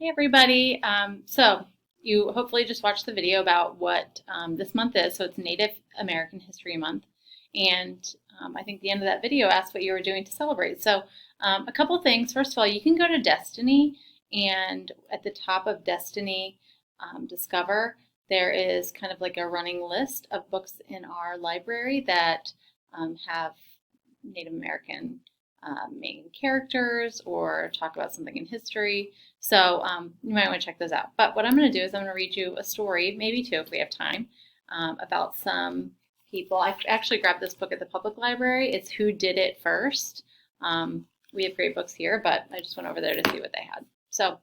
Hey everybody. So you hopefully just watched the video about what this month is. So it's Native American History Month. And I think the end of that video asked what you were doing to celebrate. So a couple things. First of all, you can go to Destiny, and at the top of Destiny Discover, there is kind of like a running list of books in our library that have Native American main characters or talk about something in history. So you might want to check those out. But what I'm going to do is I'm going to read you a story, maybe two if we have time, about some people. I actually grabbed this book at the public library. It's Who Did It First. We have great books here, but I just went over there to see what they had. So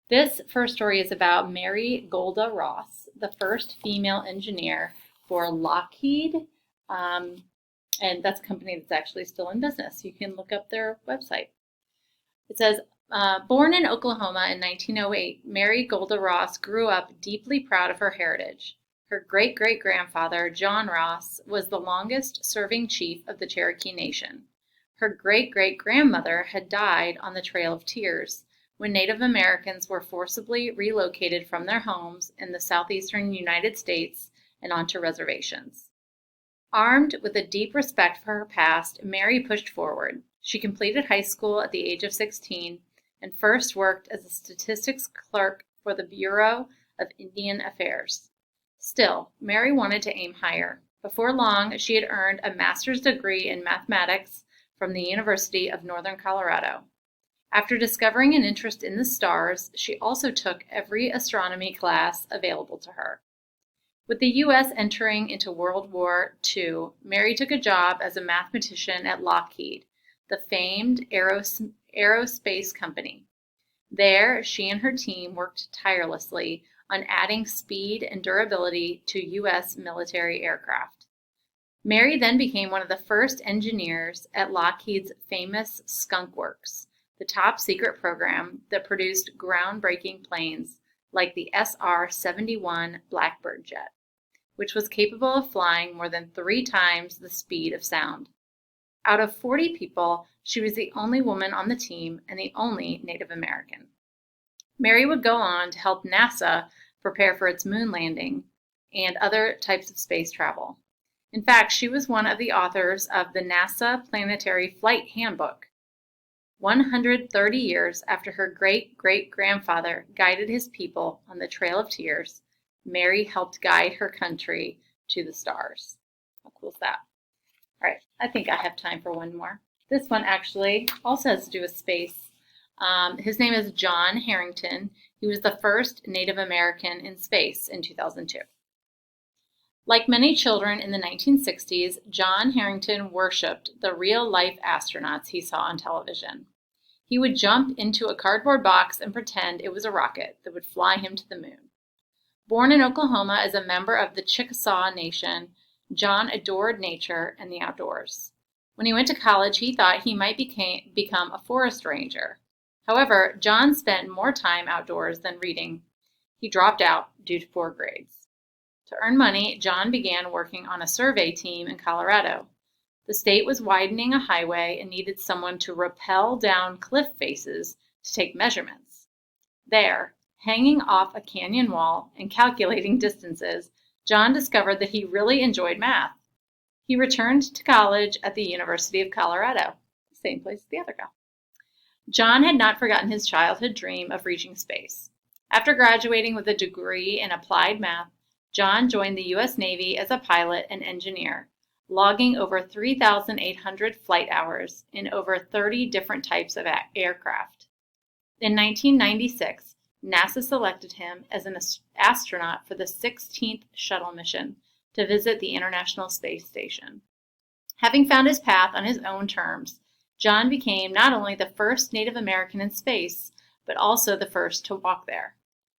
this first story is about Mary Golda Ross, the first female engineer for Lockheed. And that's a company that's actually still in business. You can look up their website. It says, born in Oklahoma in 1908, Mary Golda Ross grew up deeply proud of her heritage. Her great-great-grandfather, John Ross, was the longest-serving chief of the Cherokee Nation. Her great-great-grandmother had died on the Trail of Tears when Native Americans were forcibly relocated from their homes in the southeastern United States and onto reservations. Armed with a deep respect for her past, Mary pushed forward. She completed high school at the age of 16 and first worked as a statistics clerk for the Bureau of Indian Affairs. Still, Mary wanted to aim higher. Before long, she had earned a master's degree in mathematics from the University of Northern Colorado. After discovering an interest in the stars, she also took every astronomy class available to her. With the U.S. entering into World War II, Mary took a job as a mathematician at Lockheed, the famed aerospace company. There, she and her team worked tirelessly on adding speed and durability to U.S. military aircraft. Mary then became one of the first engineers at Lockheed's famous Skunk Works, the top-secret program that produced groundbreaking planes like the SR-71 Blackbird jet, which was capable of flying more than 3 times the speed of sound. Out of 40 people, she was the only woman on the team and the only Native American. Mary would go on to help NASA prepare for its moon landing and other types of space travel. In fact, she was one of the authors of the NASA Planetary Flight Handbook. 130 years after her great-great-grandfather guided his people on the Trail of Tears, Mary helped guide her country to the stars. How cool is that? All right, I think I have time for one more. This one actually also has to do with space. His name is John Harrington. He was the first Native American in space in 2002. Like many children in the 1960s, John Harrington worshipped the real-life astronauts he saw on television. He would jump into a cardboard box and pretend it was a rocket that would fly him to the moon. Born in Oklahoma as a member of the Chickasaw Nation, John adored nature and the outdoors. When he went to college, he thought he might become a forest ranger. However, John spent more time outdoors than reading. He dropped out due to poor grades. To earn money, John began working on a survey team in Colorado. The state was widening a highway and needed someone to rappel down cliff faces to take measurements. There, hanging off a canyon wall and calculating distances, John discovered that he really enjoyed math. He returned to college at the University of Colorado, the same place as the other guy. John had not forgotten his childhood dream of reaching space. After graduating with a degree in applied math, John joined the U.S. Navy as a pilot and engineer, logging over 3,800 flight hours in over 30 different types of aircraft. In 1996, NASA selected him as an astronaut for the 16th shuttle mission to visit the International Space Station. Having found his path on his own terms, John became not only the first Native American in space, but also the first to walk there.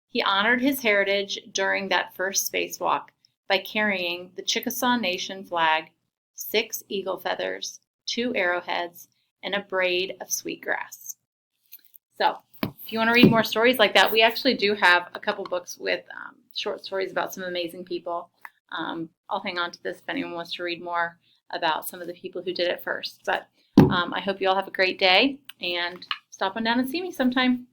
He honored his heritage during that first spacewalk by carrying the Chickasaw Nation flag, 6 eagle feathers, 2 arrowheads, and a braid of sweetgrass. So, if you want to read more stories like that, we actually do have a couple books with short stories about some amazing people. I'll hang on to this if anyone wants to read more about some of the people who did it first. But I hope you all have a great day and stop on down and see me sometime.